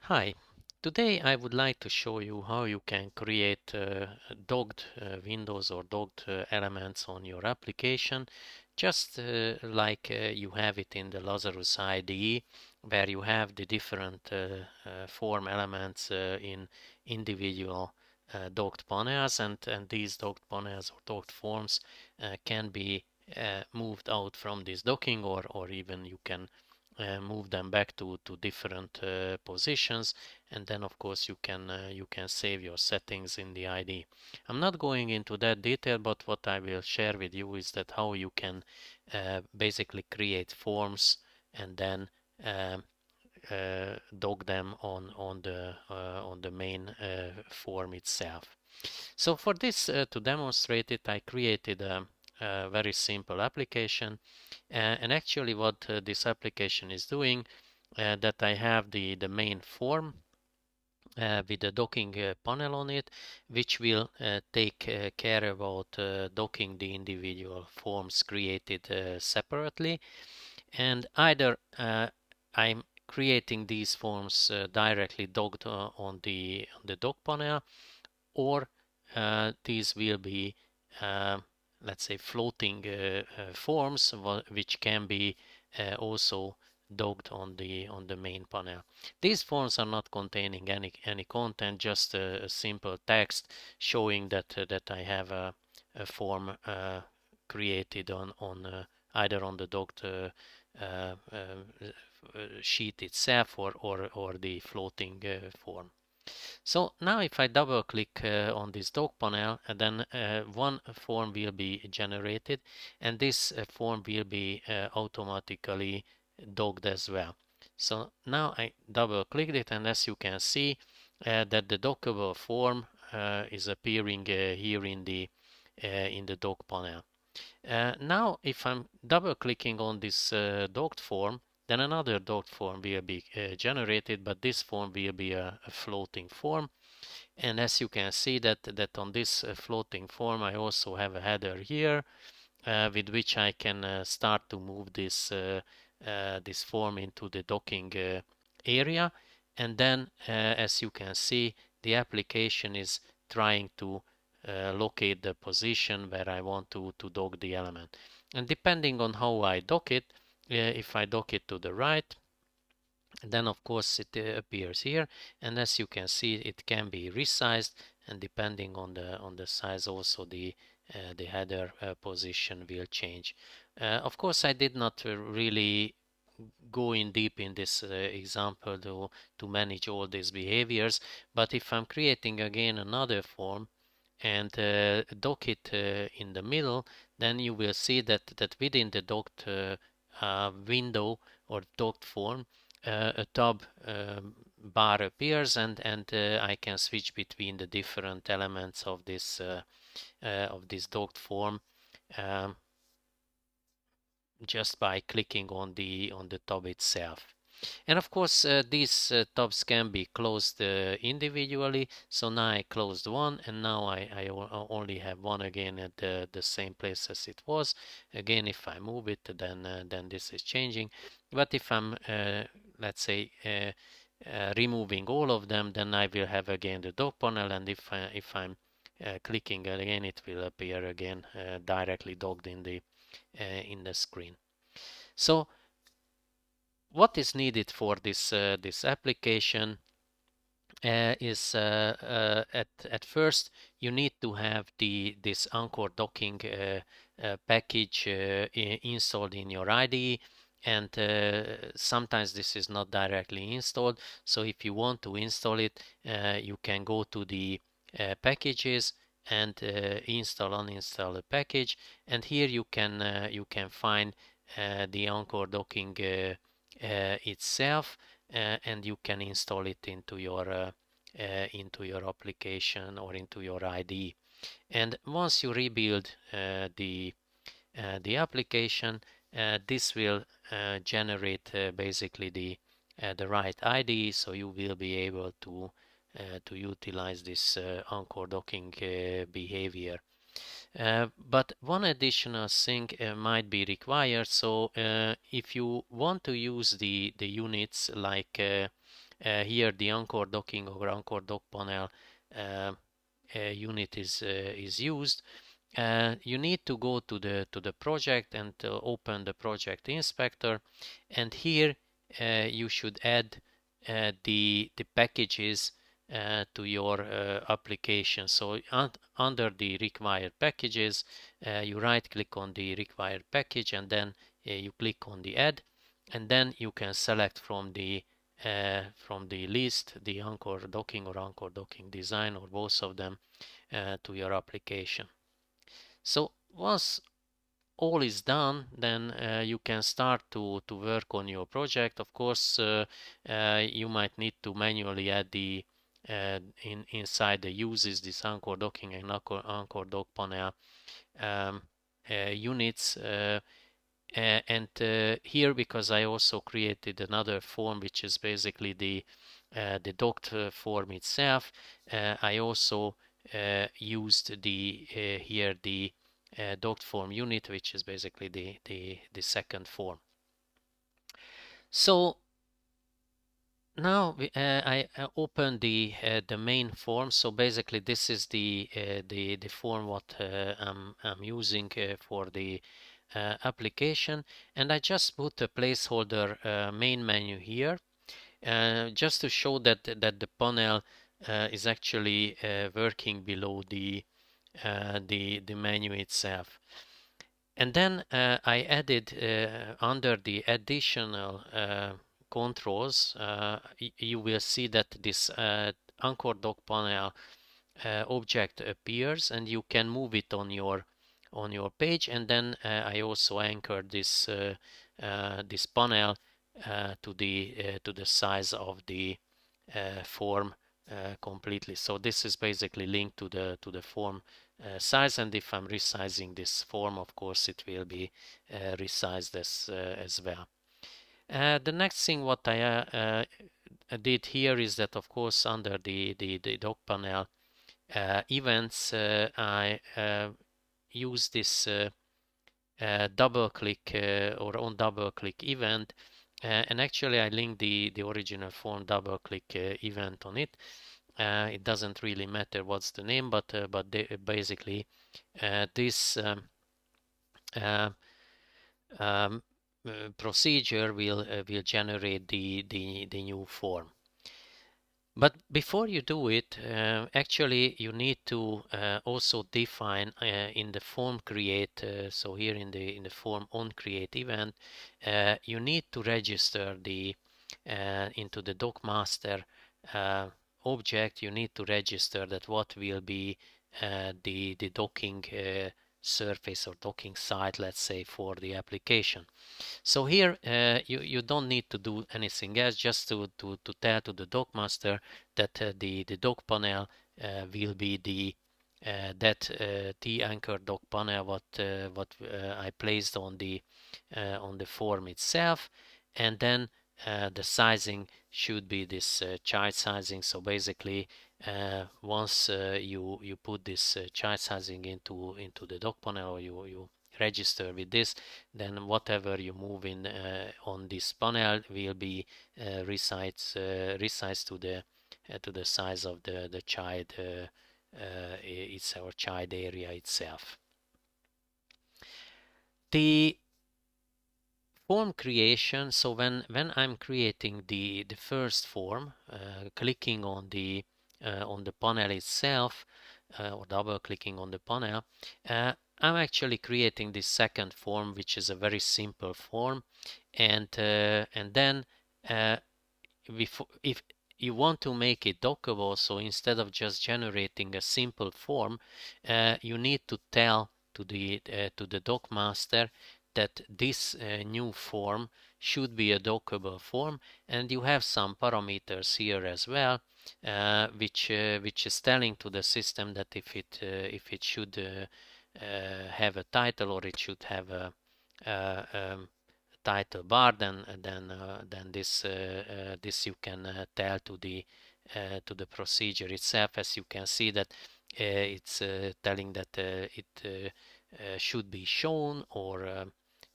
Hi, today I would like to show you how you can create docked windows or docked elements on your application, just like you have it in the Lazarus IDE, where you have the different form elements in individual docked panels, and these docked panels or docked forms can be moved out from this docking, or even you can move them back to different positions, and then of course you can save your settings in the ID. I'm not going into that detail, but what I will share with you is that how you can basically create forms and then dock them on the main form itself. So for this to demonstrate it, I created a very simple application, and actually what this application is doing, that I have the main form with a docking panel on it, which will take care about docking the individual forms created separately. And either I'm creating these forms directly docked on the dock panel, or these will be let's say floating forms which can be also docked on the main panel. These forms are not containing any content, just a simple text showing that I have a form created on either on the docked sheet itself, or the floating form. So now if I double click on this dock panel, and then one form will be generated, and this form will be automatically docked as well. So now I double clicked it, and as you can see that the dockable form is appearing here in the dock panel. Now if I'm double clicking on this docked form, then another docked form will be generated, but this form will be a floating form. And as you can see that on this floating form I also have a header here with which I can start to move this form into the docking area. And then as you can see, the application is trying to locate the position where I want to dock the element. And depending on how I dock it, if I dock it to the right, then of course it appears here, and as you can see it can be resized, and depending on the size also the header position will change. Of course I did not really go in deep in this example to manage all these behaviors, but if I'm creating again another form and dock it in the middle, then you will see that within the docked window or docked form, a tab bar appears, and I can switch between the different elements of this docked form just by clicking on the tab itself. And of course these tabs can be closed individually. So now I closed one, and now I only have one again at the same place as it was. Again, if I move it, then this is changing. But if I'm let's say removing all of them, then I will have again the dock panel, and if I'm clicking again, it will appear again directly docked in the screen. So what is needed for this application is at first you need to have this anchor docking package installed in your IDE, and sometimes this is not directly installed. So if you want to install it, you can go to the packages and uninstall the package, and here you can find the anchor docking itself, and you can install it into your application or into your IDE. And once you rebuild the application, this will generate basically the right IDE, so you will be able to utilize this anchor docking behavior. But one additional thing might be required. So if you want to use the units like here the anchor docking or anchor dock panel unit is used. You need to go to the project and open the project inspector, and here you should add the packages to your application. So under the required packages, you right click on the required package, and then you click on the add, and then you can select from the list the anchor docking or anchor docking design, or both of them, to your application. So once all is done, then you can start to work on your project. Of course, you might need to manually add the inside the uses, this anchor docking and anchor dock panel units. And here, because I also created another form, which is basically the docked form itself, I also used the here the docked form unit, which is basically the second form. So now I open the main form. So basically, this is the form what I'm using for the application, and I just put a placeholder main menu here, just to show that the panel is actually working below the menu itself. And then I added under the additional controls, you will see that this anchor dock panel object appears, and you can move it on your page. And then I also anchored this this panel to the size of the form completely. So this is basically linked to the form size, and if I'm resizing this form, of course it will be resized as well. The next thing what I did here is that, of course, under the dock panel events, I use this double click or on double click event, and actually I linked the original form double click event on it. It doesn't really matter what's the name, but basically this procedure will generate the new form. But before you do it, actually you need to also define in the form create. So here in the form on create event, you need to register the into the DockMaster object. You need to register that what will be the docking surface or docking site, let's say, for the application. So here you don't need to do anything else, just to tell to the DockMaster that the dock panel will be the that T-anchor dock panel what I placed on the form itself, and then the sizing should be this child sizing. So basically, once you put this child sizing into the dock panel, or you register with this, then whatever you move in on this panel will be resized to the size of the child it's our child area itself. The form creation. So when I'm creating the first form, clicking on the panel itself, or double clicking on the panel, I'm actually creating this second form, which is a very simple form, and then if you want to make it dockable, so instead of just generating a simple form, you need to tell to the DockMaster that this new form should be a dockable form, and you have some parameters here as well, which is telling to the system that if it should have a title, or it should have a title bar, then this you can tell to the procedure itself. As you can see that it's telling that it should be shown, or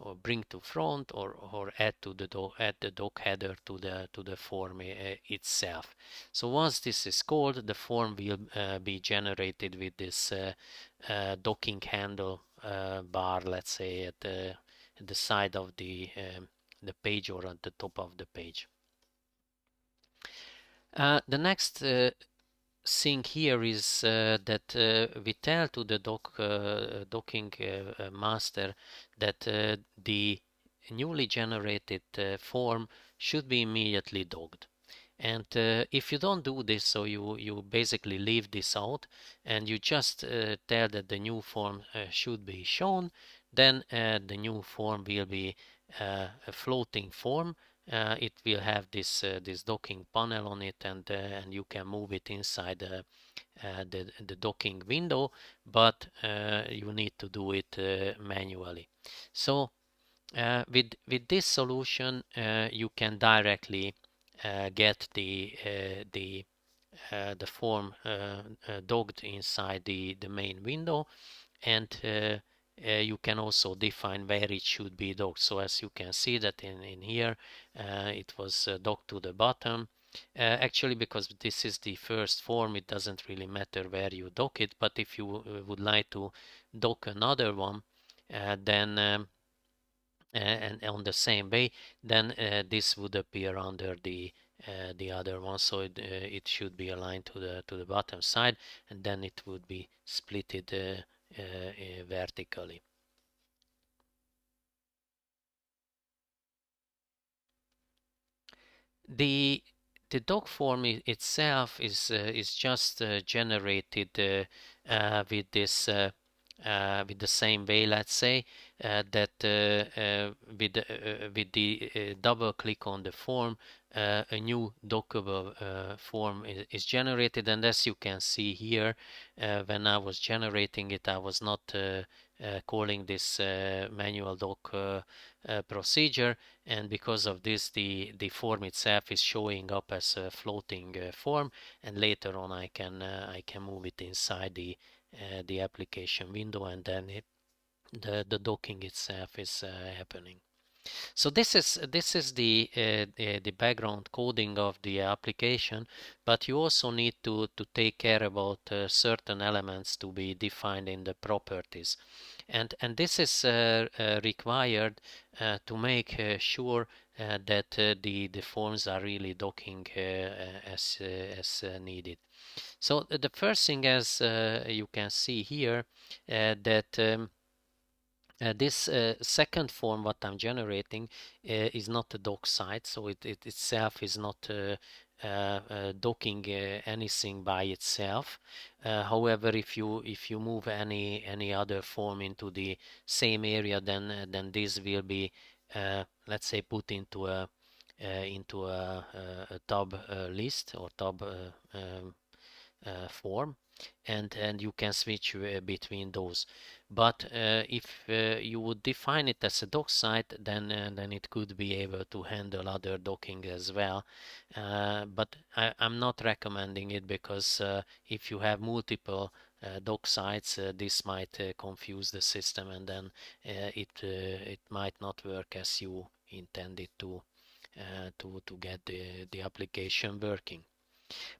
or bring to front, or add to the dock header to the form itself. So once this is called, the form will be generated with this docking handle bar, let's say at the side of the page or at the top of the page. The next thing here is that we tell to the docking master that the newly generated form should be immediately docked. And if you don't do this, so you basically leave this out and you just tell that the new form should be shown, then the new form will be a floating form. It will have this docking panel on it, and you can move it inside the docking window, but you need to do it manually. So with this solution, you can directly get the form docked inside the main window, and you can also define where it should be docked. So as you can see that in here it was docked to the bottom. Actually, because this is the first form, it doesn't really matter where you dock it, but if you would like to dock another one, then and on the same way, then this would appear under the other one, so it should be aligned to the bottom side, and then it would be splitted vertically. The dock form itself is just generated with this with the same way, let's say, that with the double click on the form, a new dockable form is generated. And as you can see here, when I was generating it, I was not calling this manual dock procedure, and because of this the form itself is showing up as a floating form, and later on I can move it inside the application window, and then the docking itself is happening. So this is the background coding of the application, but you also need to take care about certain elements to be defined in the properties, and this is required to make sure that the forms are really docking as needed. So the first thing, as you can see here, that this second form what I'm generating is not a dock site, so it itself is not docking anything by itself. However, if you move any other form into the same area, then this will be let's say put into a tab list or tab form, and you can switch between those. But if you would define it as a dock site, then it could be able to handle other docking as well. But I'm not recommending it, because if you have multiple dock sites, this might confuse the system, and then it might not work as you intended to get the application working.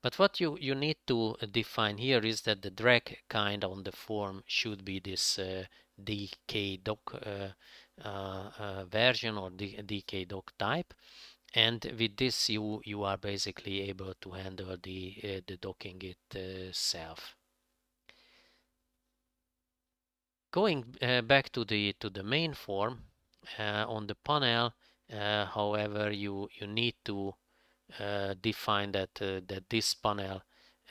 But what you need to define here is that the drag kind on the form should be this DK dock version, or DK dock type, and with this you are basically able to handle the docking itself. Going back to the main form on the panel, however, you need to define that this panel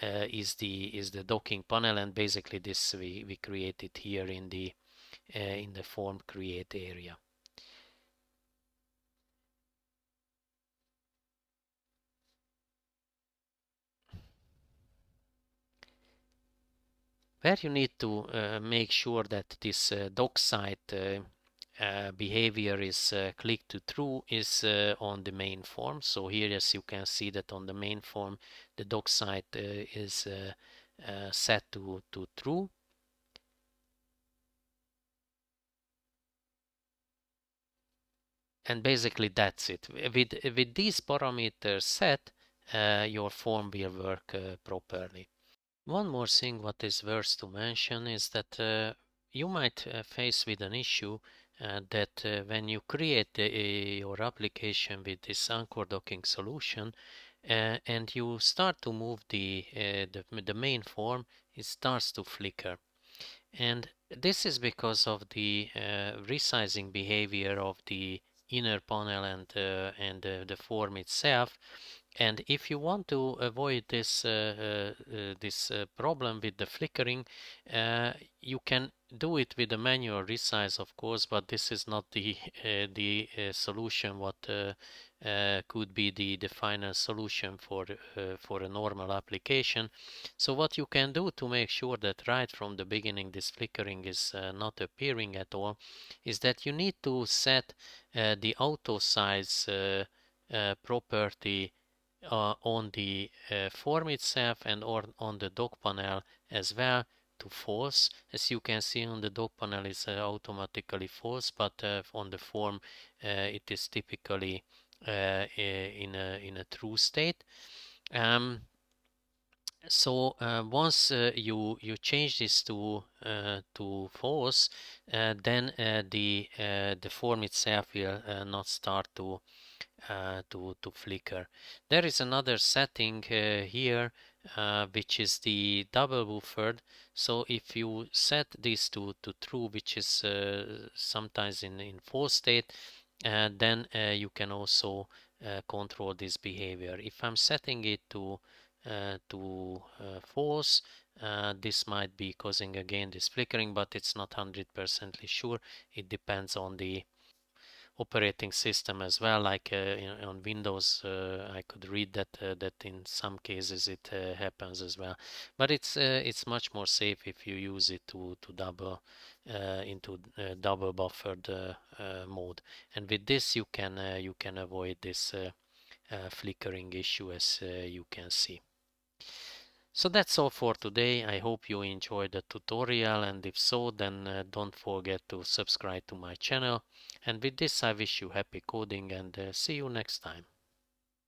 is the docking panel, and basically this we created here in the form create area. Where you need to make sure that this dock site behavior is clicked to true is on the main form. So here, as you can see, that on the main form the dock site is set to true. And basically that's it. With these parameters set, your form will work properly. One more thing what is worth to mention is that you might face with an issue that when you create your application with this anchor docking solution and you start to move the main form, it starts to flicker. And this is because of the resizing behavior of the inner panel and the form itself. And if you want to avoid this problem with the flickering, you can do it with a manual resize, of course, but this is not the solution what could be the final solution for a normal application. So what you can do to make sure that right from the beginning this flickering is not appearing at all is that you need to set the auto size property on the form itself and on the dock panel as well to false. As you can see on the dock panel is automatically false, but on the form it is typically in a true state. So once you change this to false, then the form itself will not start to flicker. There is another setting here which is the double buffered. So if you set this to true, which is sometimes in false state, then you can also control this behavior. If I'm setting it to false, this might be causing again this flickering, but it's not 100% sure. It depends on the operating system as well. Like on Windows, I could read that in some cases it happens as well. But it's much more safe if you use it to double into double buffered mode. And with this, you can avoid this flickering issue, as you can see. So that's all for today. I hope you enjoyed the tutorial, and if so, then don't forget to subscribe to my channel. And with this, I wish you happy coding and see you next time.